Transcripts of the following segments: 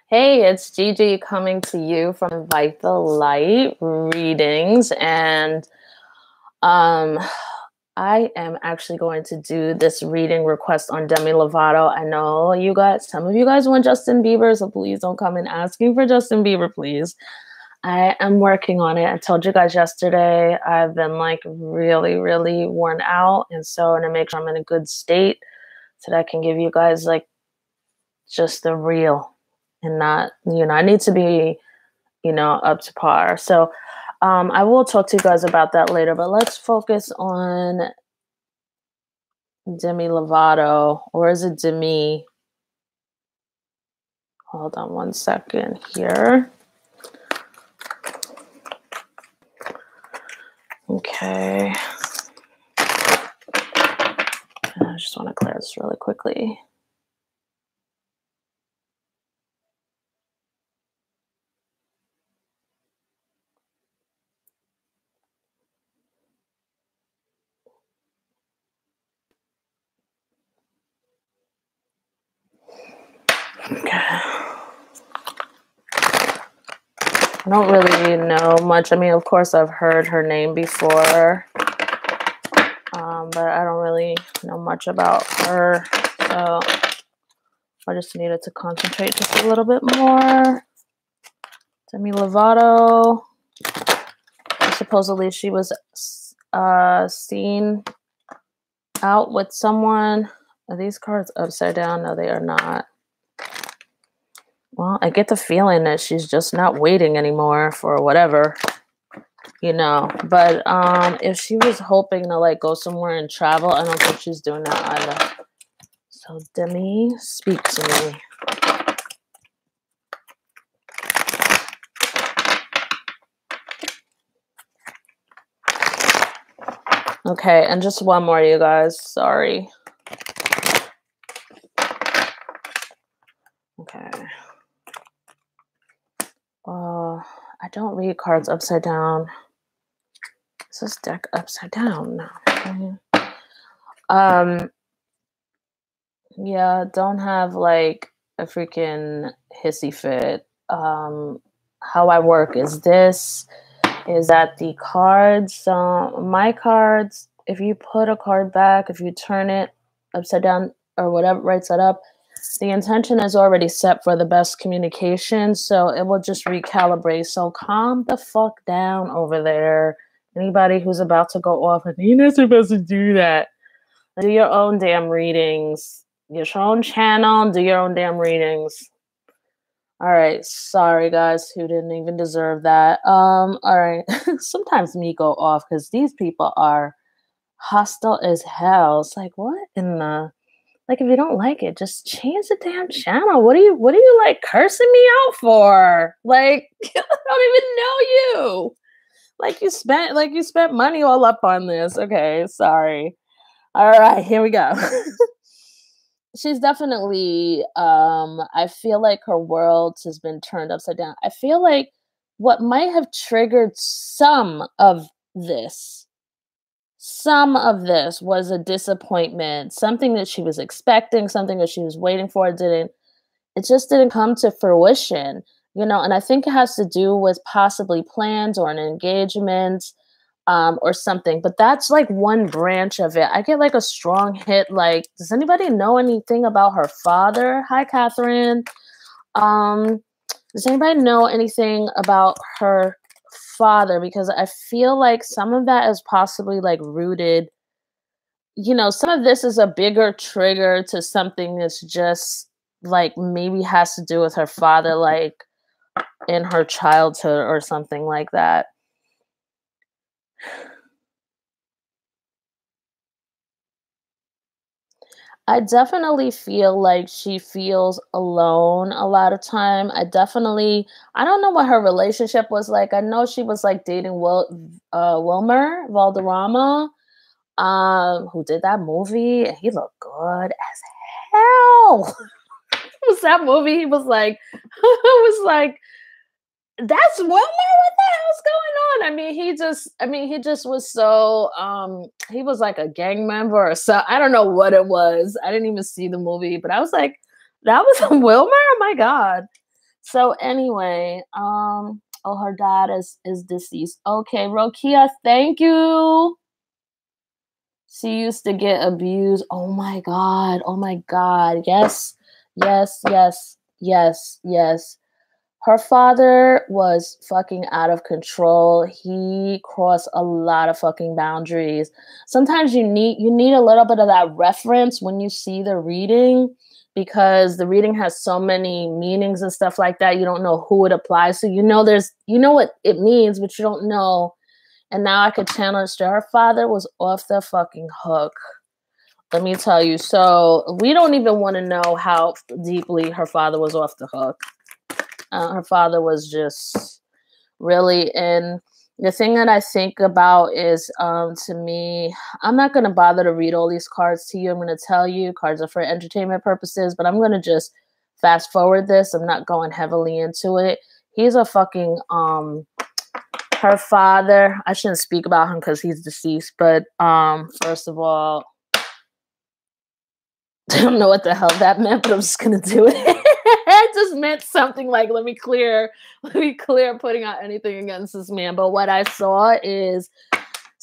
Hey, it's Gigi coming to you from Invite the Light Readings, and um, I am actually going to do this reading request on Demi Lovato. I know you guys, some of you guys want Justin Bieber, so please don't come in asking for Justin Bieber, please. I am working on it. I told you guys yesterday, I've been like really, really worn out, and so to make sure I'm in a good state so that I can give you guys like just the real. And not, I need to be, up to par. So I will talk to you guys about that later, but let's focus on Demi Lovato, or is it Demi? Hold on one second here. Okay. I just want to clear this really quickly. Okay. I don't really know much. I mean, of course, I've heard her name before, but I don't really know much about her. So I just needed to concentrate just a little bit more. Demi Lovato. Supposedly she was seen out with someone. Are these cards upside down? No, they are not. Well, I get the feeling that she's just not waiting anymore for whatever, But if she was hoping to like go somewhere and travel, I don't think she's doing that either. So Demi, speak to me. Okay, and just one more, you guys. Sorry. Okay. I don't read cards upside down. Is this deck upside down? No. Yeah, don't have like a freaking hissy fit. How I work is this, is that the cards, my cards, if you put a card back, if you turn it upside down or whatever, right side up, the intention is already set for the best communication, so it will just recalibrate. So calm the fuck down over there. Anybody who's about to go off, and you're not supposed to do that. Do your own damn readings. Get your own channel, do your own damn readings. All right, sorry guys who didn't even deserve that. All right. Sometimes me go off because these people are hostile as hell. It's like, what in the, like, if you don't like it, just change the damn channel. What are you like cursing me out for? Like, I don't even know you. Like you spent money all up on this. Okay, sorry. All right, here we go. She's definitely, I feel like her world has been turned upside down. I feel like what might have triggered some of this was a disappointment, something that she was expecting, something that she was waiting for. It just didn't come to fruition, and I think it has to do with possibly plans or an engagement, or something. But that's like one branch of it. I get like a strong hit. Like, does anybody know anything about her father? Hi, Catherine. Does anybody know anything about her father? Because I feel like some of that is possibly like rooted. Some of this is a bigger trigger to something that's just like maybe has to do with her father, like in her childhood or something like that. I definitely feel like she feels alone a lot of time. I don't know what her relationship was like. I know she was like dating Wilmer Valderrama, who did that movie, and he looked good as hell. Was that movie? He was like, it was like, that's Wilmer. What the hell's going on? He just was so he was like a gang member or so. I don't know what it was. I didn't even see the movie, but I was like, that was a Wilmer? Oh my God. So anyway, oh, her dad is deceased. Okay, Rokia, thank you. She used to get abused. Oh my god. Oh my god. Yes. Yes, yes, yes, yes. Her father was fucking out of control. He crossed a lot of fucking boundaries. Sometimes you need a little bit of that reference when you see the reading, because the reading has so many meanings and stuff like that. You don't know who it applies to. You know what it means, but you don't know. And now I could channel it straight. Her father was off the fucking hook. Let me tell you. So we don't even want to know how deeply her father was off the hook. Her father was just really, and the thing that I think about is, to me, I'm not going to bother to read all these cards to you. I'm going to tell you cards are for entertainment purposes, but I'm going to just fast forward this. I'm not going heavily into it. He's a fucking, her father, I shouldn't speak about him because he's deceased, but first of all, I don't know what the hell that meant, but I'm just gonna do it. It just meant something like, let me clear putting out anything against this man. But what I saw is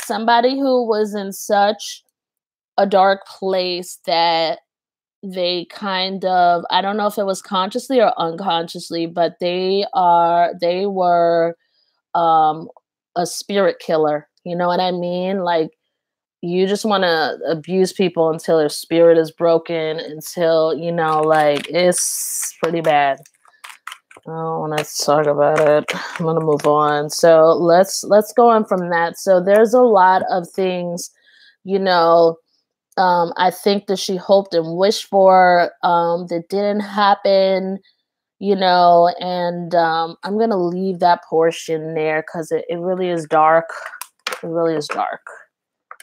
somebody who was in such a dark place that they kind of, I don't know if it was consciously or unconsciously, but they were a spirit killer. You know what I mean? Like, you just want to abuse people until their spirit is broken, until, like, it's pretty bad. I don't want to talk about it. I'm going to move on. So let's go on from that. So there's a lot of things, I think that she hoped and wished for, that didn't happen, and I'm going to leave that portion there because it really is dark. It really is dark.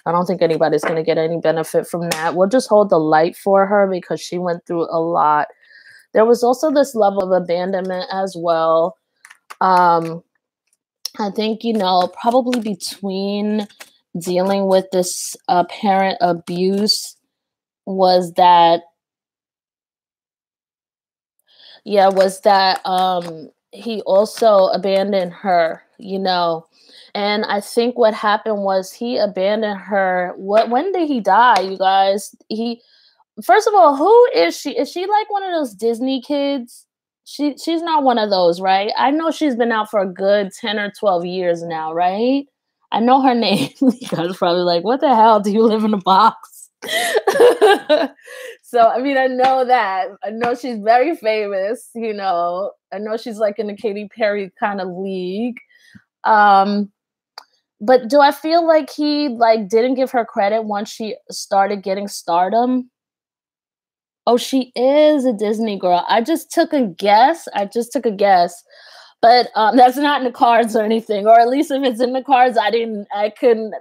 I don't think anybody's going to get any benefit from that. We'll just hold the light for her because she went through a lot. There was also this level of abandonment as well. I think, probably between dealing with this parent abuse was that he also abandoned her, And I think what happened was he abandoned her. When did he die, you guys? First of all, who is she? Is she like one of those Disney kids? She's not one of those, right? I know she's been out for a good 10 or 12 years now, right? I know her name. You guys are probably like, what the hell? Do you live in a box? So, I mean, I know that. I know she's very famous, I know she's like in the Katy Perry kind of league. But do I feel like he didn't give her credit once she started getting stardom? Oh, she is a Disney girl. I just took a guess. But that's not in the cards or anything. Or at least if it's in the cards, I couldn't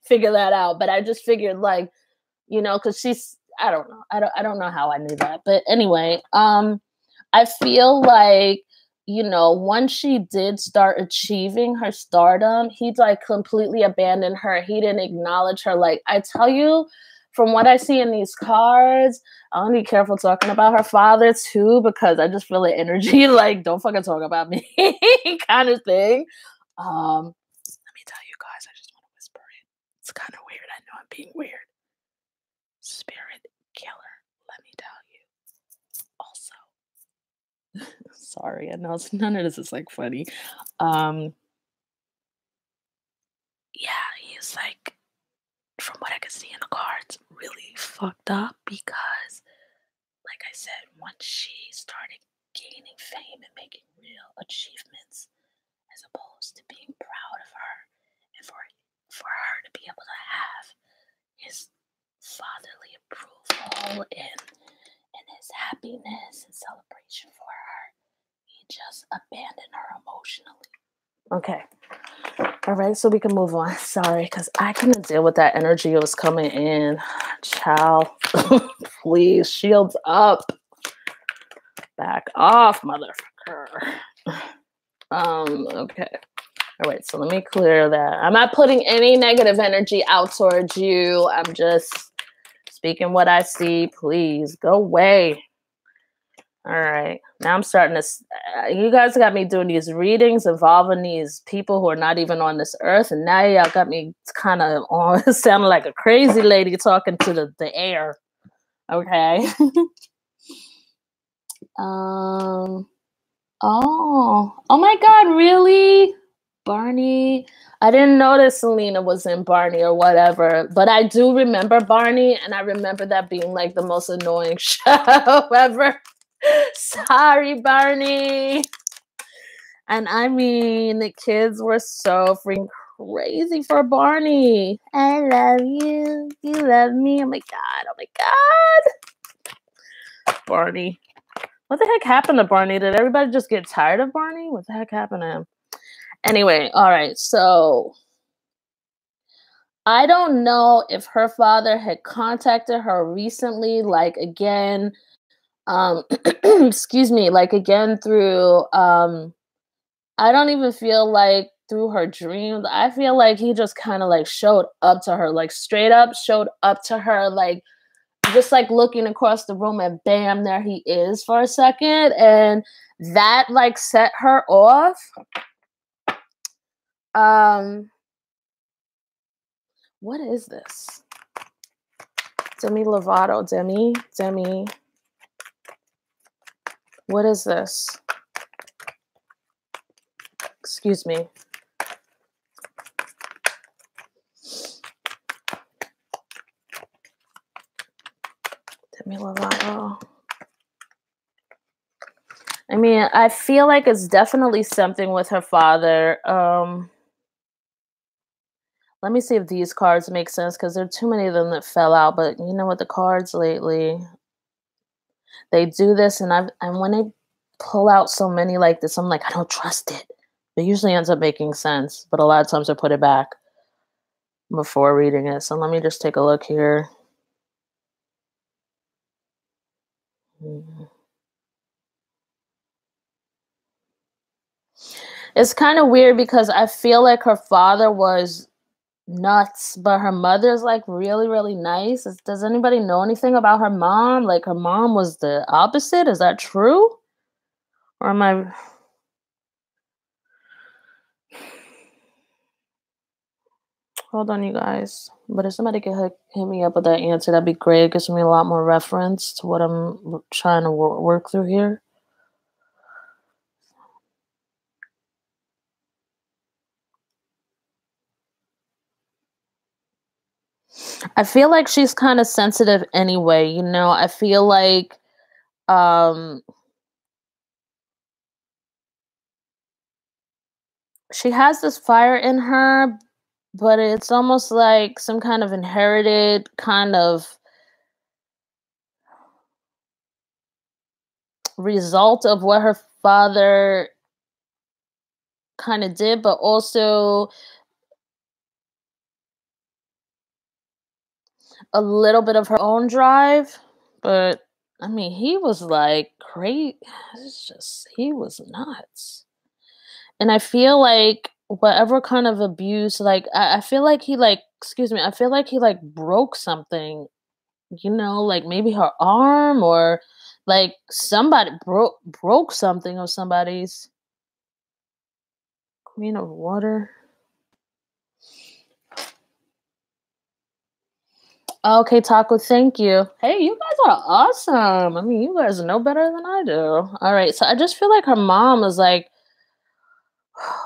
figure that out. But I just figured because she's, I don't know. I don't know how I knew that. But anyway, I feel like, once she did start achieving her stardom, he completely abandoned her. He didn't acknowledge her. Like, I tell you, from what I see in these cards, I'll be careful talking about her father too, because I just feel the energy, like, don't fucking talk about me kind of thing. Let me tell you guys, I just want to whisper it. It's kind of weird. I know I'm being weird. Spirit killer, let me tell you. Also, sorry, I know none of this is funny. Yeah, he's from what I could see in the cards, really fucked up because, like I said, once she started gaining fame and making real achievements, as opposed to being proud of her, and for her to be able to have his fatherly approval and his happiness and celebration for her, he just abandoned her emotionally. Okay. All right, so we can move on. Sorry, because I couldn't deal with that energy that was coming in. Child, please, shields up. Back off, motherfucker. Okay. All right, so let me clear that. I'm not putting any negative energy out towards you. I'm just speaking what I see. Please, go away. All right. Now I'm starting to. You guys got me doing these readings involving these people who are not even on this earth, and now y'all got me kind of on sounding like a crazy lady talking to the air. Okay. Oh my God! Really, Barney? I didn't notice Selena was in Barney or whatever, but I do remember Barney, and I remember that being like the most annoying show ever. Sorry, Barney. And I mean, the kids were so freaking crazy for Barney. I love you. You love me. Oh my God. Oh my God. Barney. What the heck happened to Barney? Did everybody just get tired of Barney? What the heck happened to him? Anyway, all right. So I don't know if her father had contacted her recently, like again, excuse me, like again through I don't even feel like through her dreams. I feel like he just kind of like showed up to her, like straight up showed up to her, like just like looking across the room and bam, there he is for a second. And that like set her off. What is this? Demi Lovato, Demi. What is this? Excuse me. Demi Lovato. I mean, I feel like it's definitely something with her father. Let me see if these cards make sense because there are too many of them that fell out. But you know what, the cards lately, they do this, and when they pull out so many like this, I'm like, I don't trust it. It usually ends up making sense, but a lot of times I put it back before reading it. So let me just take a look here. It's kind of weird because I feel like her father was nuts, but her mother's like really, really nice. Does anybody know anything about her mom? Like her mom was the opposite. Is that true? Or am I? Hold on, you guys. But if somebody could hit me up with that answer, that'd be great. It gives me a lot more reference to what I'm trying to work through here. I feel like she's kind of sensitive anyway, you know. I feel like she has this fire in her, but it's almost like some kind of inherited kind of result of what her father kind of did, but also a little bit of her own drive. But I mean, he was like great. It's just, he was nuts. And I feel like whatever kind of abuse, like, I feel like he, like, excuse me, I feel like he, like, broke something, you know, like maybe her arm or like somebody broke something of somebody's. Queen of Water. Okay, Taco, thank you. Hey, you guys are awesome. I mean, you guys know better than I do. All right, so I just feel like her mom was like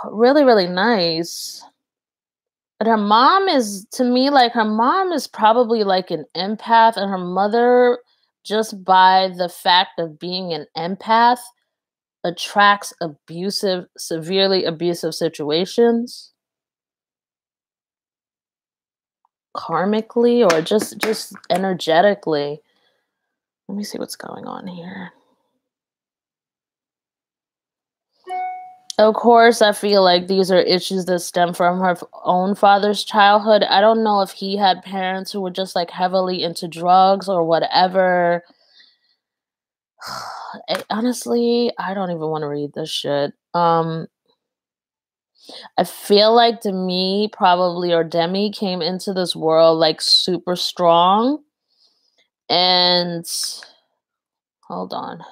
really, really nice. But her mom is, to me, like her mom is probably like an empath, and her mother, just by the fact of being an empath, attracts abusive, severely abusive situations karmically or just energetically. Let me see what's going on here. Of course, I feel like these are issues that stem from her own father's childhood. I don't know if he had parents who were just like heavily into drugs or whatever. Honestly, I don't even want to read this shit. I feel like Demi probably, or Demi, came into this world like super strong. And hold on.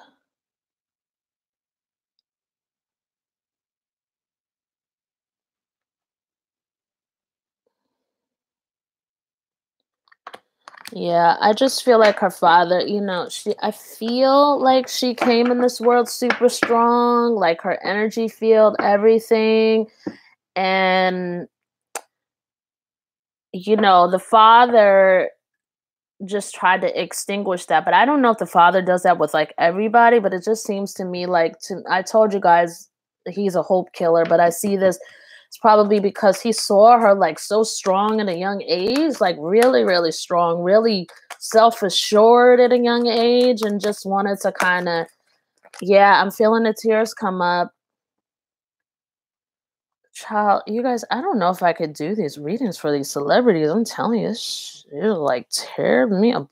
Yeah, I just feel like her father, I feel like she came in this world super strong, like her energy field, everything. And, the father just tried to extinguish that. But I don't know if the father does that with like everybody, but it just seems to me like I told you guys he's a hope killer, but I see this it's probably because he saw her like so strong at a young age, like really, really strong, really self-assured at a young age, and just wanted to kind of, yeah, I'm feeling the tears come up. Child, you guys, I don't know if I could do these readings for these celebrities. I'm telling you, this shit like tear me up.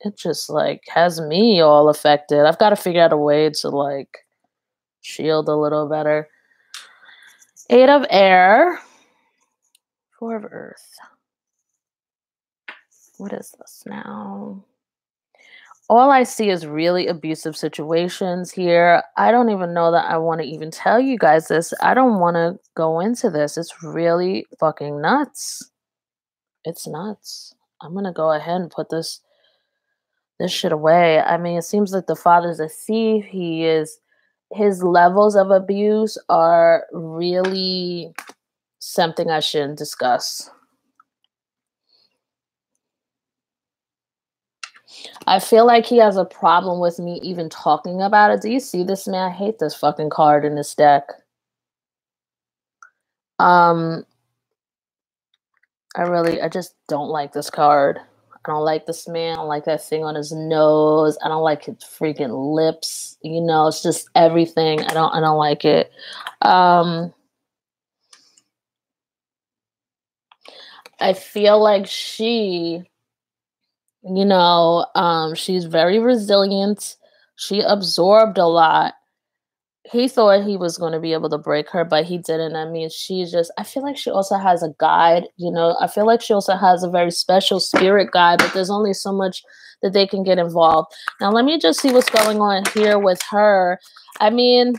It just like has me all affected. I've got to figure out a way to like shield a little better. Eight of air, four of earth. What is this now? All I see is really abusive situations here. I don't even know that I want to even tell you guys this. I don't want to go into this. It's really fucking nuts. It's nuts. I'm going to go ahead and put this shit away. I mean, it seems like the father's a thief. His levels of abuse are really something I shouldn't discuss. I feel like he has a problem with me even talking about it. Do you see this, man? I hate this fucking card in this deck. I just don't like this card. I don't like this man. I don't like that thing on his nose. I don't like his freaking lips. It's just everything. I don't like it. I feel like she's very resilient. She absorbed a lot. He thought he was going to be able to break her, but he didn't. I mean, I feel like she also has a guide, I feel like she also has a very special spirit guide, but there's only so much that they can get involved. Now, let me just see what's going on here with her. I mean,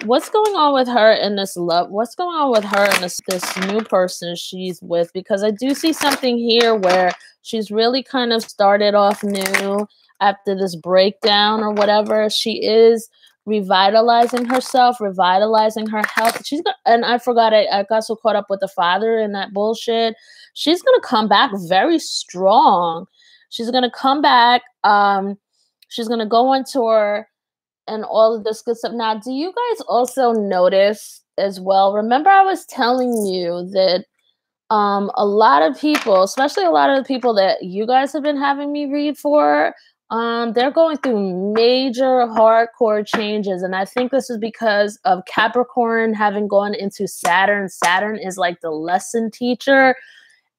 what's going on with her in this love? What's going on with her and this new person she's with? Because I do see something here where she's really kind of started off new after this breakdown or whatever. She is revitalizing herself, revitalizing her health. And I forgot, I got so caught up with the father and that bullshit. She's gonna come back very strong. She's gonna come back. She's gonna go on tour and all of this good stuff. Now, do you guys also notice as well? Remember, I was telling you that a lot of people, especially a lot of the people that you guys have been having me read for, they're going through major hardcore changes. And I think this is because of Capricorn having gone into Saturn. Saturn is like the lesson teacher,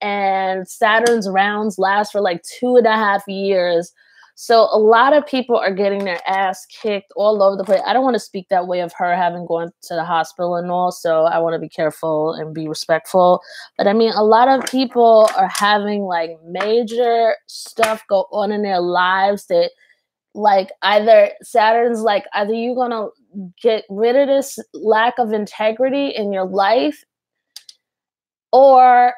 and Saturn's rounds last for like 2.5 years. So a lot of people are getting their ass kicked all over the place. I don't want to speak that way of her having gone to the hospital and all, so I want to be careful and be respectful. But I mean, a lot of people are having like major stuff go on in their lives that like either Saturn's like, either you're going to get rid of this lack of integrity in your life, or,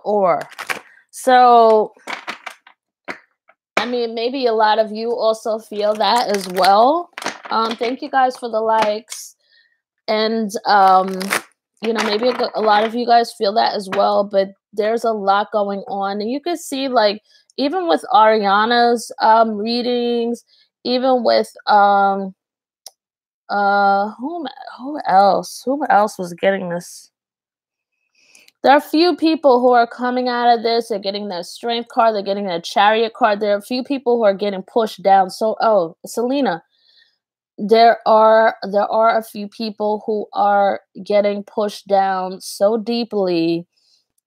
or so, I mean, maybe a lot of you also feel that as well. Thank you guys for the likes. And, maybe a lot of you guys feel that as well, but there's a lot going on. And you can see, like, even with Ariana's readings, even with, who else was getting this? There are a few people who are coming out of this. They're getting their strength card. They're getting their chariot card. There are a few people who are getting pushed down. So, Selena, there are a few people who are getting pushed down so deeply,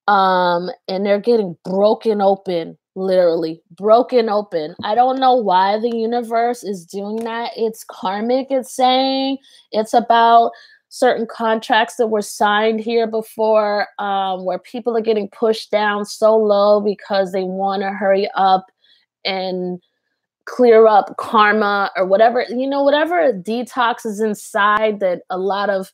and they're getting broken open, literally broken open. I don't know why the universe is doing that. It's karmic. It's saying it's about certain contracts that were signed here before, where people are getting pushed down so low because they want to hurry up and clear up karma or whatever, whatever detox is inside that a lot of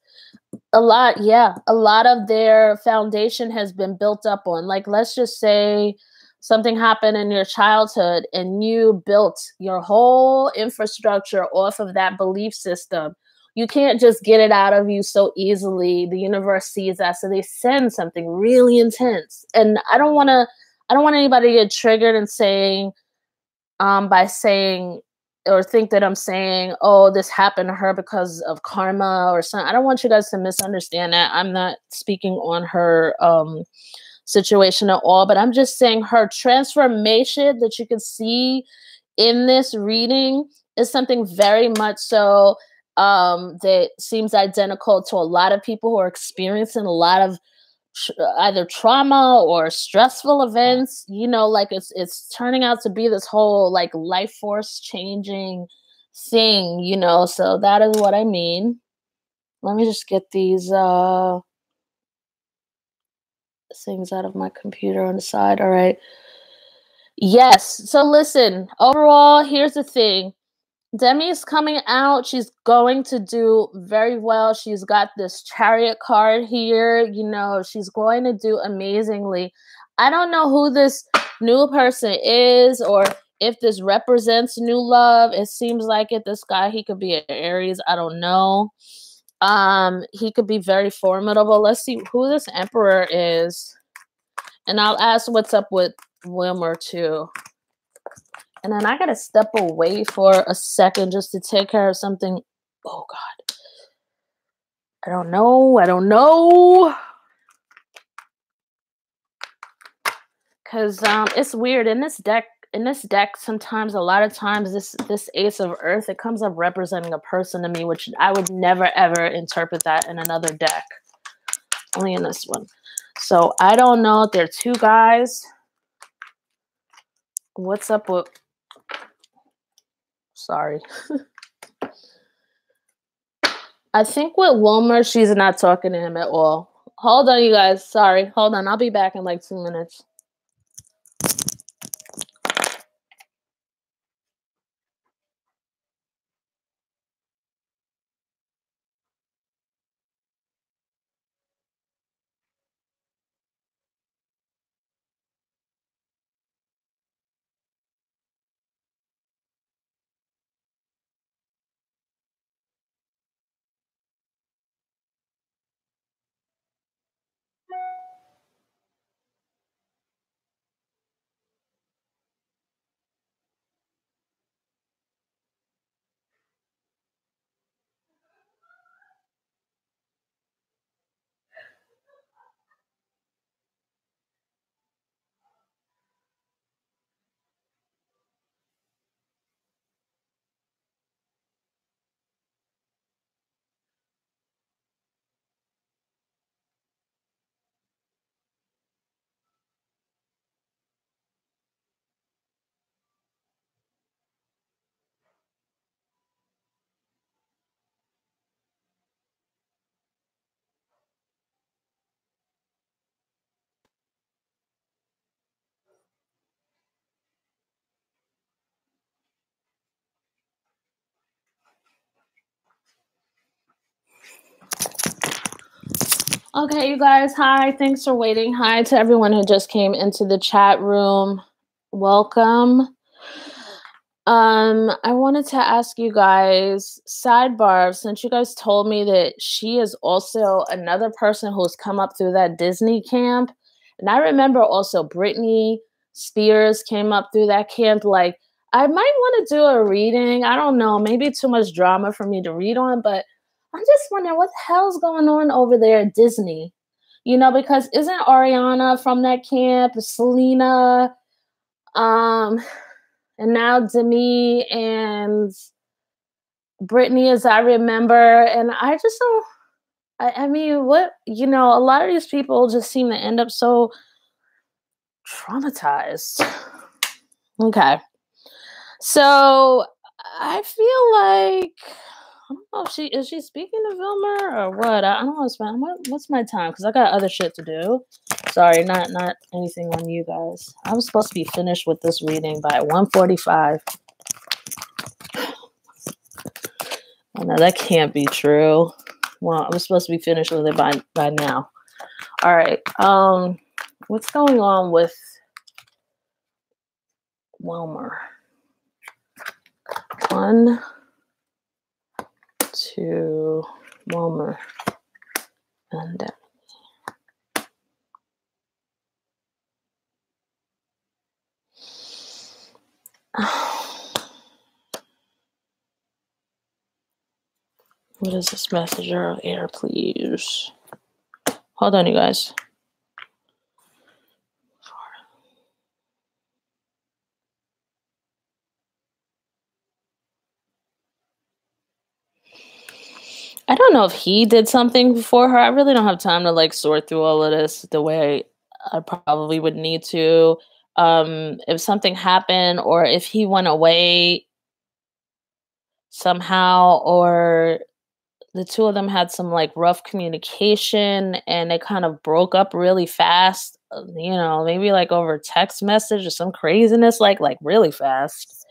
their foundation has been built up on. Like, let's just say something happened in your childhood and you built your whole infrastructure off of that belief system. You can't just get it out of you so easily. The universe sees that, so they send something really intense. And I don't want anybody to get triggered and saying, by saying or think that I'm saying, oh, this happened to her because of karma or something. I don't want you guys to misunderstand that. I'm not speaking on her situation at all, but I'm just saying her transformation that you can see in this reading is something very much so that seems identical to a lot of people who are experiencing a lot of either trauma or stressful events, like it's turning out to be this whole like life force changing thing, so that is what I mean. Let me just get these things out of my computer on the side. All right. Yes. So listen, overall, here's the thing. Demi is coming out. She's going to do very well. She's got this Chariot card here. She's going to do amazingly. I don't know who this new person is or if this represents new love. It seems like it. This guy, he could be an Aries. I don't know. He could be very formidable. Let's see who this Emperor is. And I'll ask what's up with Wilmer too. And then I got to step away for a second just to take care of something. Oh, God. I don't know. Because it's weird. In this deck, sometimes, a lot of times, this Ace of Earth, it comes up representing a person to me, which I would never, ever interpret that in another deck. Only in this one. So I don't know if they're two guys. What's up with... Sorry. I think with Wilmer, she's not talking to him at all. Hold on, you guys. Sorry. Hold on. I'll be back in like 2 minutes. Okay, you guys. Hi. Thanks for waiting. Hi to everyone who just came into the chat room. Welcome. I wanted to ask you guys, sidebar, since you guys told me that she is also another person who's come up through that Disney camp. And I remember also Britney Spears came up through that camp. Like, I might want to do a reading. I don't know, maybe too much drama for me to read on, but I'm just wondering what the hell's going on over there at Disney? Because isn't Ariana from that camp, Selena, and now Demi and Britney, as I remember. And I just don't, I mean, what, a lot of these people just seem to end up so traumatized. Okay. So I feel like, I don't know if is she speaking to Vilmer or what? I don't know what's my time, because I got other shit to do. Sorry, not anything on you guys. I was supposed to be finished with this reading by 1:45. Oh, no, that can't be true. Well, I'm supposed to be finished with it by now. All right. What's going on with Wilmer? 1, 2, Wilmer, and then. What is this messenger of air, please? Hold on, you guys. I don't know if he did something for her. I really don't have time to like sort through all of this the way I probably would need to. If something happened or if he went away somehow, or the two of them had some like rough communication and it kind of broke up really fast, maybe like over text message or some craziness, like really fast.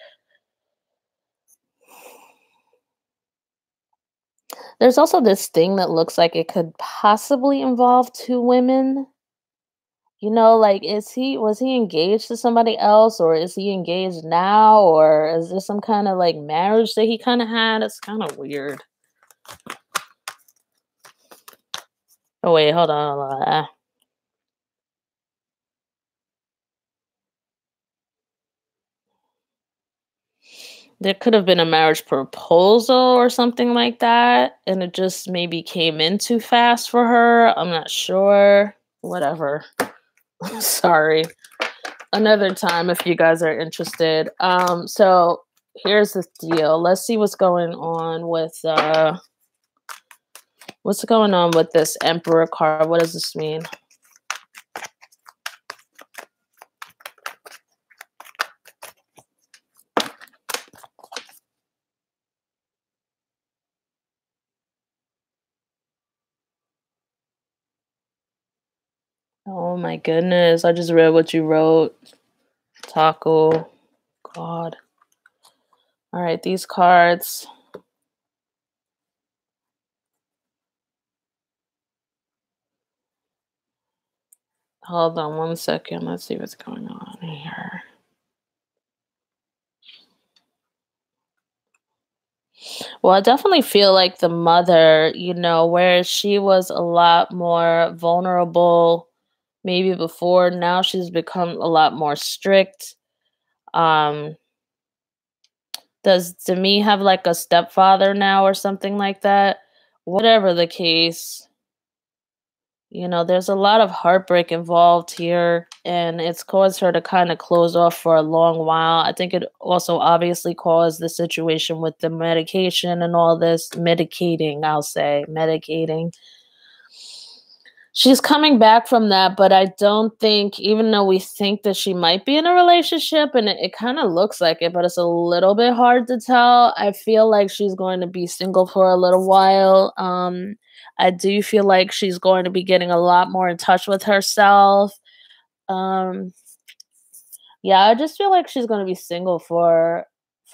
There's also this thing that looks like it could possibly involve two women. Like was he engaged to somebody else, or is he engaged now, or is there some kind of like marriage that he kind of had? It's kind of weird. Oh wait, hold on. There could have been a marriage proposal or something like that, and it just maybe came in too fast for her. I'm not sure. Whatever. Sorry. Another time if you guys are interested. So here's the deal. Let's see what's going on with this Emperor card. What does this mean? Oh my goodness. I just read what you wrote. Taco. God. All right, these cards. Hold on one second. Let's see what's going on here. Well, I definitely feel like the mother, where she was a lot more vulnerable maybe before, now she's become a lot more strict. Does Demi have like a stepfather now or something like that? Whatever the case, there's a lot of heartbreak involved here, and it's caused her to kind of close off for a long while. I think it also obviously caused the situation with the medication and all this medicating, I'll say, medicating. She's coming back from that, but I don't think, even though we think that she might be in a relationship, and it kind of looks like it, but it's a little bit hard to tell. I feel like she's going to be single for a little while. I do feel like she's going to be getting a lot more in touch with herself. Yeah, I just feel like she's going to be single for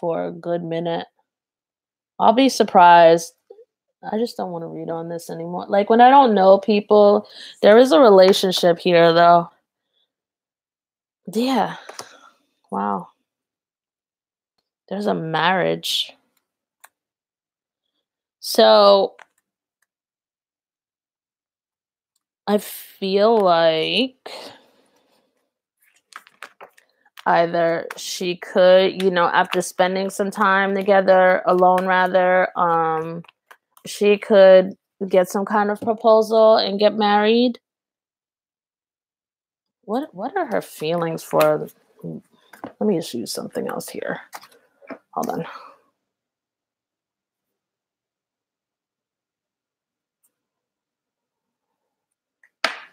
a good minute. I'll be surprised. I just don't want to read on this anymore. Like when I don't know people, there is a relationship here though. Yeah. Wow. There's a marriage. So I feel like either she could, after spending some time together, alone rather, she could get some kind of proposal and get married. What are her feelings for? Let me just use something else here. Hold on.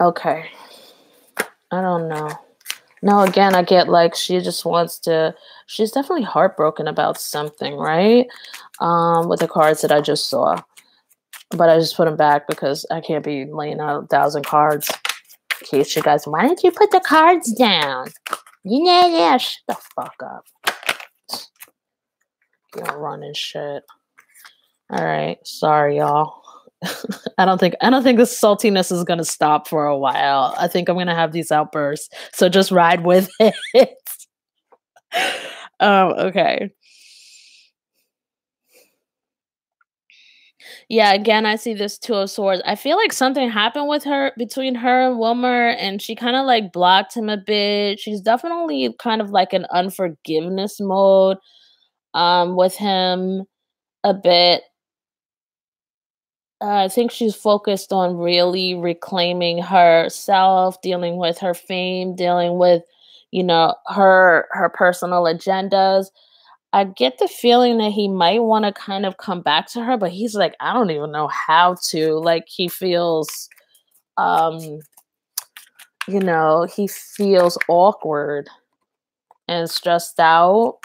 Okay. I don't know. No, again, I get like she just wants to, she's definitely heartbroken about something, right? With the cards that I just saw. But I just put them back because I can't be laying out 1,000 cards. In case you guys, why didn't you put the cards down? Yeah, shut the fuck up. You're running shit. All right. Sorry, y'all. I don't think the saltiness is gonna stop for a while. I think I'm gonna have these outbursts. So just ride with it. Okay. Yeah, again, I see this Two of Swords. I feel like something happened with her between her and Wilmer, and she kind of like blocked him a bit. She's definitely kind of like an unforgiveness mode with him a bit. I think she's focused on really reclaiming herself, dealing with her fame, dealing with, her personal agendas. I get the feeling that he might want to kind of come back to her, but he's like, I don't even know how to. Like he feels um, he feels awkward and stressed out.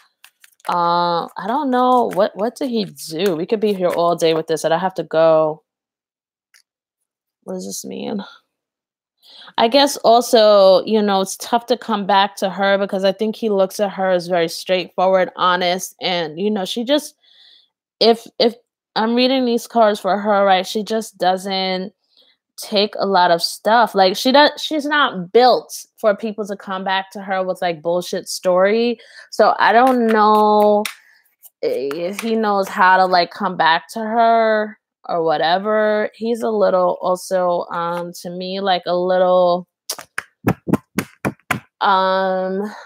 I don't know what did he do? We could be here all day with this, and I have to go. What does this mean? I guess also, it's tough to come back to her because I think he looks at her as very straightforward, honest, and she just if I'm reading these cards for her, right, she just doesn't take a lot of stuff. Like she's not built for people to come back to her with like bullshit story. So I don't know if he knows how to like come back to her or whatever. He's a little also to me like a little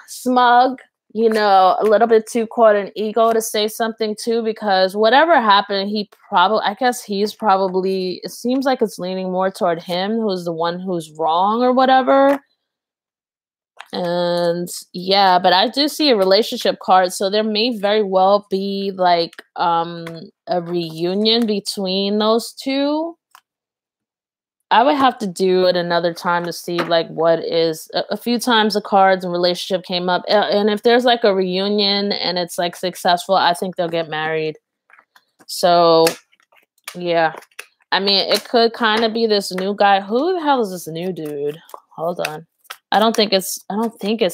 smug, a little bit too caught in ego to say something too, because whatever happened, it seems like it's leaning more toward him who's the one who's wrong or whatever. And yeah, but I do see a relationship card, so there may very well be like a reunion between those two. I would have to do it another time to see like what is a few times the cards and relationship came up, and if there's like a reunion and it's like successful, I think they'll get married. So yeah, I mean it could kind of be this new guy. Who the hell is this new dude? Hold on. I don't think it's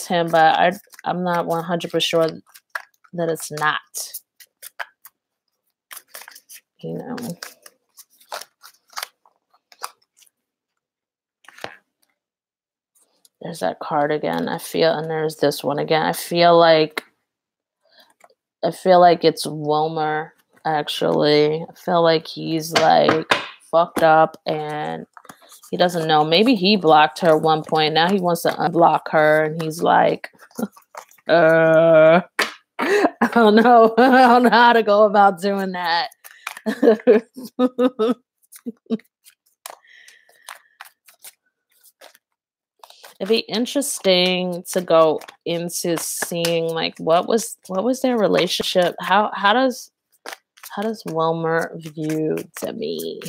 him, but I'm not 100% sure that it's not. There's that card again. And there's this one again. I feel like it's Wilmer, actually. I feel like he's like fucked up and he doesn't know. Maybe he blocked her at one point. Now he wants to unblock her and he's like, I don't know. I don't know how to go about doing that. It'd be interesting to go into seeing like what was their relationship. How does Wilmer view Demi?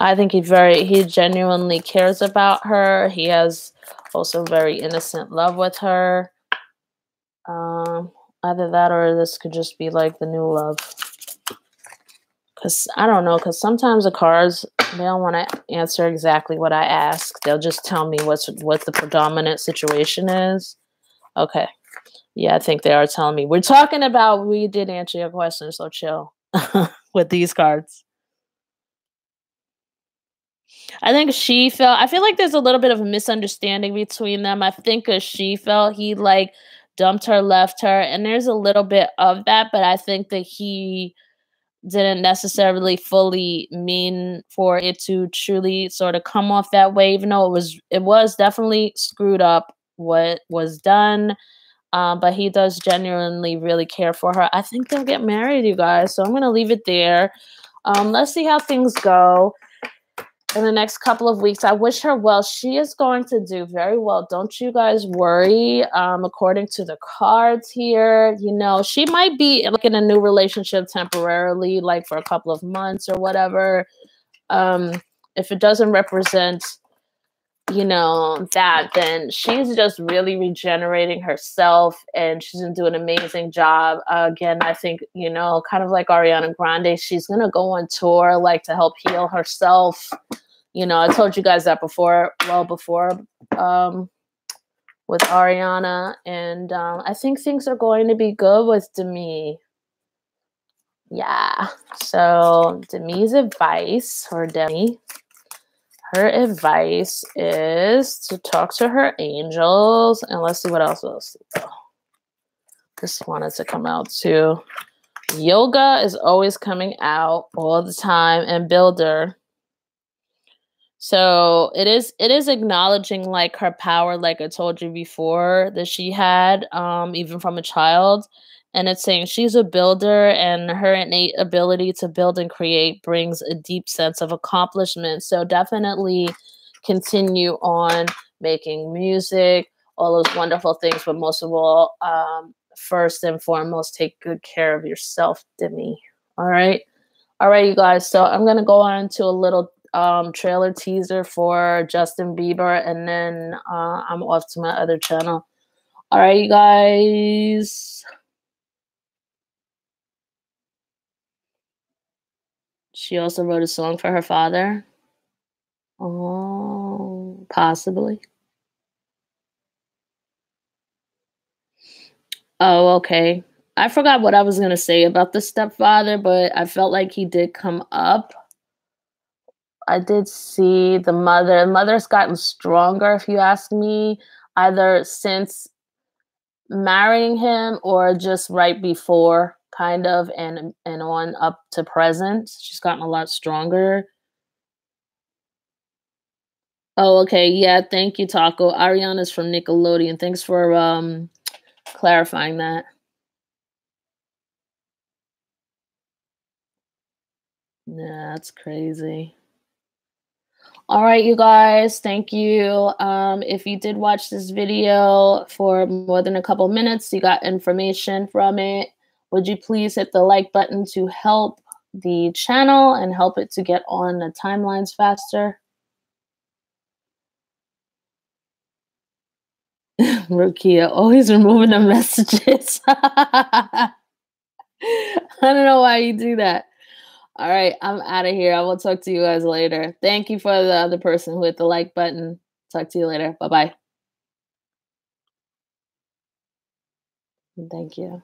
I think he genuinely cares about her. He has also very innocent love with her. Either that or this could just be like the new love. Because I don't know, because sometimes the cards, they don't want to answer exactly what I ask. They'll just tell me what the predominant situation is. Okay. Yeah, I think they are telling me. We did answer your question, so chill with these cards. I feel like there's a little bit of a misunderstanding between them. I think because she felt he like dumped her, left her, and there's a little bit of that, but I think that he didn't necessarily fully mean for it to truly sort of come off that way, even though it was definitely screwed up what was done. But he does genuinely really care for her. I think they'll get married, you guys. So I'm going to leave it there. Let's see how things go in the next couple of weeks. I wish her well. She is going to do very well. Don't you guys worry. According to the cards here, she might be like in a new relationship temporarily, like for a couple of months or whatever. If it doesn't represent, that, then she's just really regenerating herself and she's going to do an amazing job. Again, I think, kind of like Ariana Grande, she's going to go on tour, like to help heal herself. I told you guys that before with Ariana, and I think things are going to be good with Demi. Yeah. So Demi's advice, or Demi, her advice is to talk to her angels, and let's see what else. Just wanted to come out too. Yoga is always coming out all the time, and builder. So it is acknowledging like her power, like I told you before, that she had, even from a child. And it's saying she's a builder, and her innate ability to build and create brings a deep sense of accomplishment. So definitely continue on making music, all those wonderful things. But most of all, first and foremost, take good care of yourself, Demi. All right. All right, you guys. So I'm going to go on to a little trailer teaser for Justin Bieber, and then I'm off to my other channel. All right, you guys. She also wrote a song for her father. Oh, possibly. Oh, okay. I forgot what I was going to say about the stepfather, but I felt like he did come up. I did see the mother. Mother's gotten stronger, if you ask me, either since marrying him or just right before, kind of, and on up to present. She's gotten a lot stronger. Oh, okay. Yeah, thank you, Taco. Ariana's from Nickelodeon. Thanks for clarifying that. Yeah, that's crazy. All right, you guys, thank you. If you did watch this video for more than a couple minutes, you got information from it, would you please hit the like button to help the channel and help it to get on the timelines faster? Rukia, always removing the messages. I don't know why you do that. All right, I'm out of here. I will talk to you guys later. Thank you for the other person who hit the like button. Talk to you later. Bye-bye. Thank you.